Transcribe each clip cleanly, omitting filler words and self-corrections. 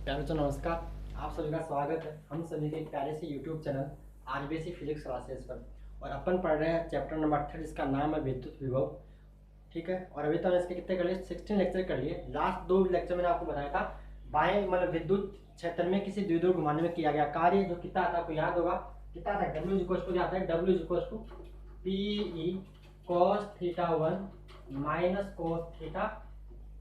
प्यारे बच्चों नमस्कार। आप सभी का स्वागत है हम सभी के एक प्यारे से YouTube channel RBC physics classes पर। और अपन पढ़ रहे हैं चैप्टर नंबर 8 जिसका नाम है विद्युत विभव। ठीक है, और अभी तक इसके कितने कर लिए? 16 लेक्चर कर लिए। लास्ट 2 लेक्चर मैंने आपको बताया था बाएं मतलब विद्युत क्षेत्र में किसी द्विध्रुव घुमाने में किया गया कार्य जो कितना आता है आपको याद होगा। कितना आता है? W इक्वल टू क्या आता है? W equal to PE cos θ1 minus cos theta.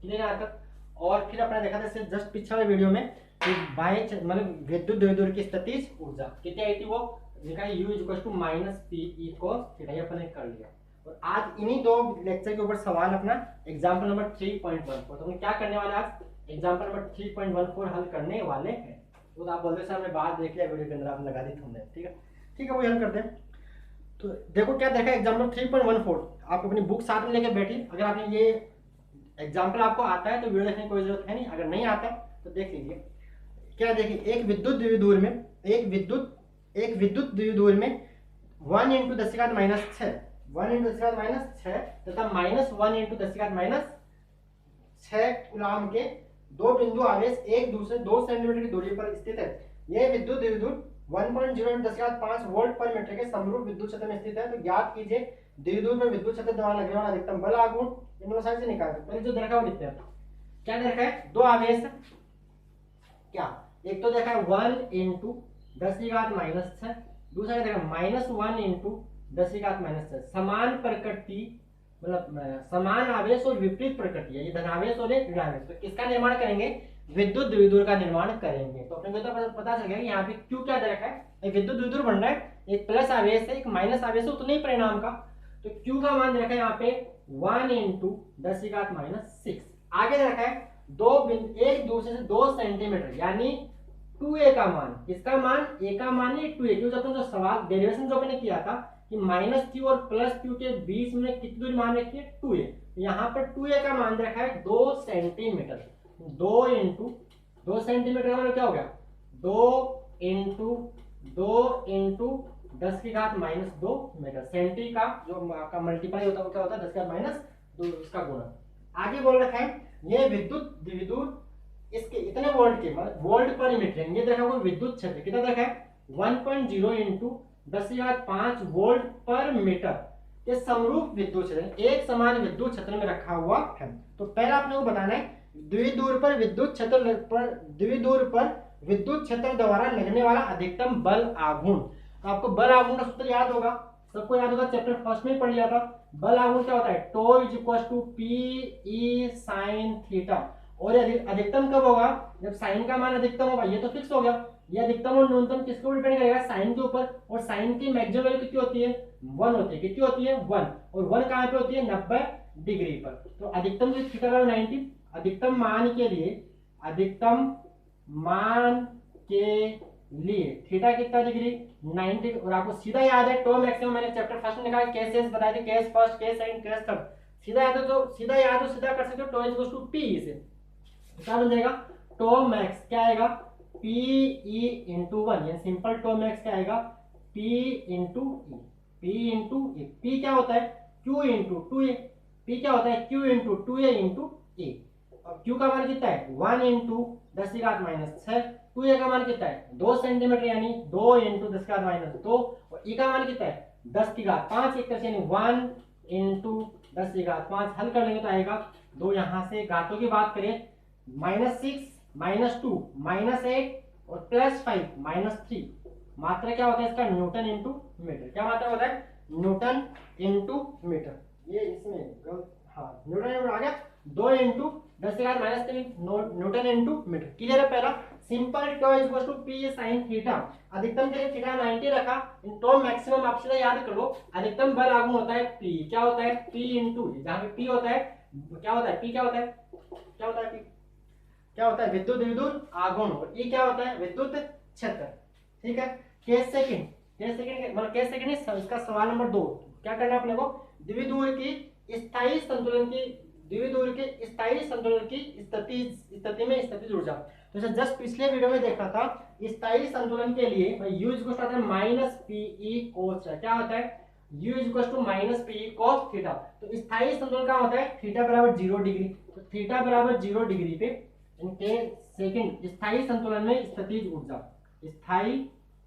Clear आता है। और फिर अपने देखा था इससे जस्ट पिछले वाले वीडियो में कि बाएं मतलब विद्युत द्विध्रुव की स्थितिज ऊर्जा कितनी आई थी वो लिखा है U equal to minus PE cos theta. ये अपने कर लिया। और आज इन्हीं दो लेक्चर के ऊपर सवाल अपना एग्जाम्पल नंबर 3.14 तो हम क्या करने वाले आज एग्जाम्पल नंबर 3.14 हल करने वाले हैं। तो आप बोलते सर हमने बात देख लिया वीडियो के अंदर, आप लगा दी तुमने। ठीक है ठीक है, वही हल करते हैं। तो देखो क्या देखा एग्जाम्पल 3.14। आप अपनी बुक साथ में लेके बैठी। अगर आपने ये एग्जाम्पल आपको आता है तो वीडियो देखने की कोई जरूरत है नहीं, अगर नहीं आता तो देख लीजिए। क्या देखिए, एक विद्युत द्विध्रुव में एक विद्युत द्विध्रुव में 1 इंटू 10 का माइनस 6 1 इंटू 10 का माइनस 6 तथा माइनस 1 इंटू 10 का माइनस 6 कूलम के दो बिंदु आवेश एक दूसरे 2 सेंटीमीटर की दूरी पर स्थित है। यह विद्युत द्विध्रुव 1.0 इंटू 10 का 5 वोल्ट पर मीटर के समरूप विद्युत क्षेत्र में स्थित है। तो ज्ञात कीजिए द्विध्रुव में विद्युत क्षेत्र द्वारा लगने वाला अधिकतम बल आघूर्ण। इन साइड से निकाल दो। पहले जो देखा वो लिखते हैं। क्या देखा है? दो आवेश क्या, एक तो देखा है 1 इंटू 10 की घात माइनस 6, दूसरा देखा माइनस 1 इंटू 10 की घात माइनस 6। समान प्रकृति मतलब समान आवेश और विपरीत प्रकृति है। ये धनावेश और ऋणावेश। तो किसका निर्माण करेंगे? विद्युत द्विध्रुव का निर्माण करेंगे। तो अपने को तो पता चल गया कि यहाँ पे क्यू क्या दे रखा है। एक विद्युत द्विध्रुव बन रहा है, एक प्लस आवेश है एक माइनस आवेश है, उतने ही परिणाम का। तो क्यू का मान दे रखा है यहाँ पे 1 इंटू 10 की घात माइनस 6। आगे दे रखा है दो बिंदु एक दूसरे से 2 सेंटीमीटर यानी 2a का मान। किसका मान? a का मान ही 2a। क्योंकि अपन जो सवाल डेरिवेशन जो अपने किया था कि माइनस क्यू और प्लस क्यू के बीच में कितनी दूरी मान रखी है? 2a। यहाँ पर 2a का मान रखा है 2 सेंटीमीटर। 2 इंटू 2 सेंटीमीटर का मतलब क्या हो गया? 2 इंटू 10 की घात माइनस 2 मीटर। सेंटी का जो आपका मल्टीप्लाई होता है वो क्या होता है? 10 की घात माइनस 2 इसका गुणा। आगे बोल रखा है ये विद्युत द्विध्रुव इसके इतने वोल्ट के मतलब वोल्ट पर मीटर। ये देखा कोई विद्युत क्षेत्र कितना देखा है? 1.0 इंटू 10 की घात 5 वोल्ट पर मीटर के समरूप विद्युत क्षेत्र एक समान विद्युत क्षेत्र में रखा हुआ है। तो पहला आपने को बताना है द्विध्रुव पर विद्युत क्षेत्र द्वारा लगने वाला अधिकतम बल आघूर्ण। तो आपको बल आघूर्ण का सूत्र याद होगा, सबको याद होगा, चैप्टर फर्स्ट में पढ़ लिया था। बल आघूर्ण क्या होता है? Tau is equal to P E sine theta. और अधिकतम कब होगा? जब साइन का मान अधिकतम होगा। ये तो फिक्स हो गया। ये अधिकतम और न्यूनतम किसके ऊपर डिपेंड करेगा? साइन के ऊपर। और साइन की मैक्सिमम वैल्यू कितनी होती है? 1 होती है। कितनी होती है? 1। और 1 कहाँ पे होती है? 90 डिग्री पर। तो अधिकतम जो थीटा बराबर 90। अधिकतम मान के लिए थीटा कितना डिग्री? 90। और आपको सीधा याद है टो मैक्सिमम मैंने चैप्टर फर्स्ट में निकाला, केसेस बताए थे, case first, case second, case third. सीधा याद है तो सीधा कर सकते हो। Tau is equal to P से क्या बन जाएगा? टो मैक्स क्या आएगा? P E into 1। यानी सिंपल टो मैक्स क्या आएगा? पी इंटू ई। पी क्या होता है? Q into 2a। पी क्या होता है? क्यू इंटू 2a इंटू ए। अब क्यू का मान कितना है? 1 इंटू 10 की घात माइनस 6। 2a का मान कितना है? 2 सेंटीमीटर यानी 2 इंटू 10 की घात माइनस 2। और ई का मान कितना है? 10 की घात 5 एक तरह से यानी 1 इंटू 10 की घात 5। हल कर लेंगे तो आएगा 2। यहाँ से घातों की बात करें -6 -2 -8 और +5 -3। मात्रा क्या होता है इसका? Newton into metre. क्या मात्रा होता है? Newton into metre. ये इसमें हाँ न्यूटन आ गया। 2 इंटू 10 की घात minus 3 newton into metre. Clear है? पहला simple tau is equal to P sine theta. अधिकतम के लिए थीटा 90 रखा। इन टो मैक्सिमम आप सीधा याद कर लो। अधिकतम बल आघूर्ण होता है पी। क्या होता है? पी इंटू जहां पे पी होता है क्या होता है? पी क्या होता है? क्या होता है? पी क्या होता है? विद्युत द्विध्रुव आघूर्ण। और ई क्या होता है? विद्युत क्षेत्र। ठीक है। केस सेकंड मतलब केस सेकंड इसका सवाल नंबर 2 क्या करना है अपने को? द्विध्रुव के स्थायी संतुलन की स्थिति में स्थितिज ऊर्जा। तो जस्ट पिछले वीडियो में देखा था स्थायी संतुलन के लिए यू इक्वल टू आता है माइनस पीई कोस। क्या होता है? u equal to minus PE cos theta. तो स्थायी संतुलन क्या होता है? थीटा बराबर 0 डिग्री। तो थीटा बराबर 0 डिग्री पे इनके सेकंड, स्थायी संतुलन में स्थितिज ऊर्जा, स्थायी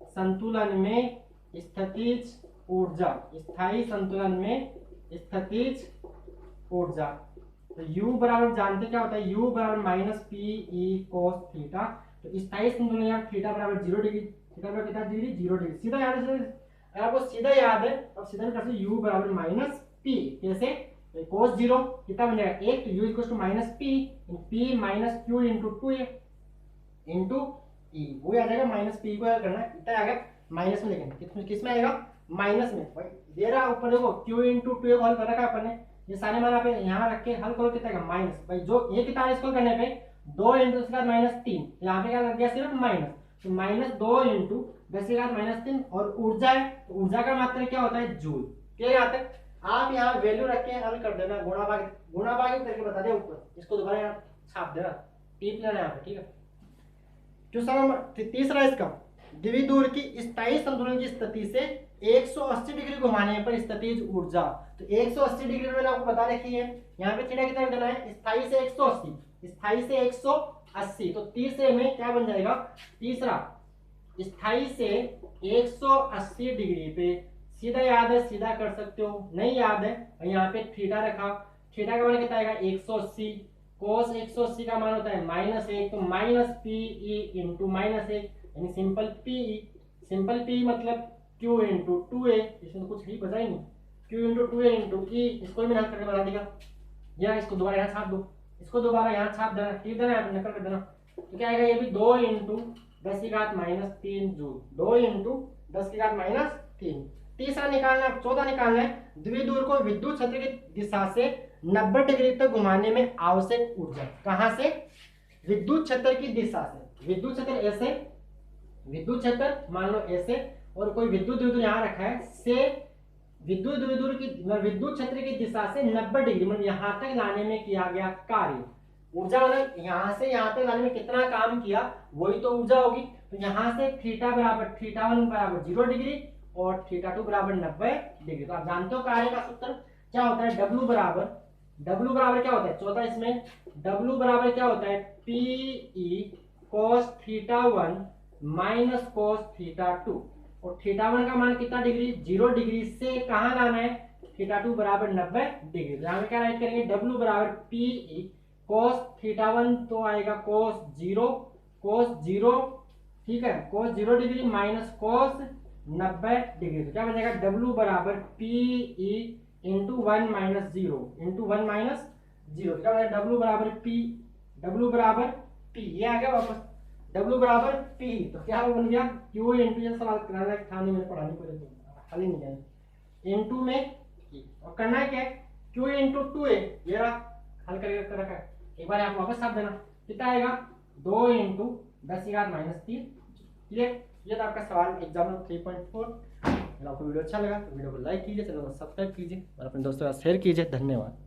संतुलन में स्थितिज ऊर्जा, स्थायी संतुलन में स्थितिज ऊर्जा। तो U बराबर जानते क्या होता है, U बराबर माइनस पी ई कोस थीटा। तो स्थायी संतुलन यहाँ थीटा बराबर 0 डिग्री, थीटा बराबर कितना डिग्री, 0 डिग्री। सीधा याद है, अगर आपको सीधा याद है तो सीधा कर सकते U बराबर माइनस पी, कैसे, कोस 0 कितना बन जाएगा 1, तो U equal to minus P, P minus Q into 2a into E, वो आ जाएगा माइनस पी को करना है, इतना आ गया माइनस में, लेकिन किस में आएगा, माइनस में। भाई दे रहा ऊपर देखो q इंटू 2a को हल कर रखा है अपन ने, ये सारे मान आप यहाँ रख के हल करो, कितना आएगा माइनस। भाई जो ये कितना इसको करने पे 2 इंटू उसके बाद माइनस 3, यहाँ पे क्या लग गया सिर्फ माइनस, तो माइनस 2 इंटू 10 के बाद माइनस 3, और ऊर्जा है तो ऊर्जा का मात्रा क्या होता है, जूल। क्या आता है, आप यहाँ वैल्यू रख के हल कर देना, गुणा भाग करके बता दिया ऊपर, इसको दोबारा यहाँ छाप देना, टीप लेना यहाँ पे, ठीक है। क्वेश्चन नंबर तीसरा इसका, द्विध्रुव की स्थायी संतुलन की स्थिति से 180 डिग्री घुमाने पर स्थितिज ऊर्जा। तो 180 डिग्री मैंने आपको बता रखी है, यहाँ पे थीटा कितना देना है, स्थायी से 180, स्थायी से 180, तो तीसरे में क्या बन जाएगा, तीसरा स्थायी से 180 डिग्री पे, सीधा याद है सीधा कर सकते हो, नहीं याद है और यहाँ पे थीटा रखा, थीटा का मान कितना आएगा 180, कोस 180 का मान होता है -1, तो माइनस पी ई इंटू -1, यानी सिंपल पी मतलब q इंटू 2a, इसमें तो कुछ ही बचा ही नहीं, q इंटू 2a इंटू ई, इसको भी हल करके बता देगा। या इसको दोबारा यहाँ छाप दो, इसको दोबारा यहाँ छाप देना, ठीक देना है, नकल कर देना, तो क्या आएगा, ये भी 2 इंटू 10 की घात -3 जूल, 2 इंटू 10 की घात -3। तीसरा निकालना, चौथा निकालना है, द्विध्रुव को विद्युत क्षेत्र की दिशा से 90 डिग्री तक घुमाने में आवश्यक ऊर्जा। कहां से, विद्युत क्षेत्र की दिशा से, विद्युत क्षेत्र ऐसे, विद्युत क्षेत्र मान लो ऐसे, और कोई विद्युत द्विध्रुव यहाँ रखा है, से विद्युत द्विध्रुव की विद्युत क्षेत्र की दिशा से 90 डिग्री मतलब यहाँ तक लाने में किया गया कार्य। ऊर्जा मतलब यहाँ से यहाँ तक लाने में कितना काम किया, वही तो ऊर्जा होगी। तो यहाँ से थीटा बराबर θ1 बराबर 0 डिग्री और θ2 बराबर 90 डिग्री। तो आप जानते हो कार्य का सूत्र क्या होता है, W बराबर क्या होता है, चौथा इसमें W बराबर क्या होता है, PE cos θ1 माइनस cos θ2, और θ1 का मान कितना डिग्री, 0 डिग्री से कहाँ लाना है, θ2 बराबर 90 डिग्री। यहाँ पे क्या राइट करेंगे, W बराबर PE cos θ1 तो आएगा cos 0, ठीक है, cos 0 degree minus cos 90 degree. तो क्या बनेगा, W बराबर PE into 1 minus 0 into 1 minus 0, क्या बनेगा, W बराबर P, ये आ गया वापस W बराबर P, तो क्या बन गया, Q इंटू, ये सवाल कराना था नहीं, मैंने पढ़ानी पड़े तो हल ही नहीं जाए, इंटू में E, और करना है क्या है, Q इंटू 2a, ये रहा हल करके कर रखा है, एक बार आप वापस साफ देना, कितना आएगा 2 इंटू 10 की घात -3। क्लियर, ये था आपका सवाल एग्जाम 3.4। अगर आपको वीडियो अच्छा लगा तो वीडियो को लाइक कीजिए, चैनल को सब्सक्राइब कीजिए और अपने दोस्तों के साथ शेयर कीजिए। धन्यवाद।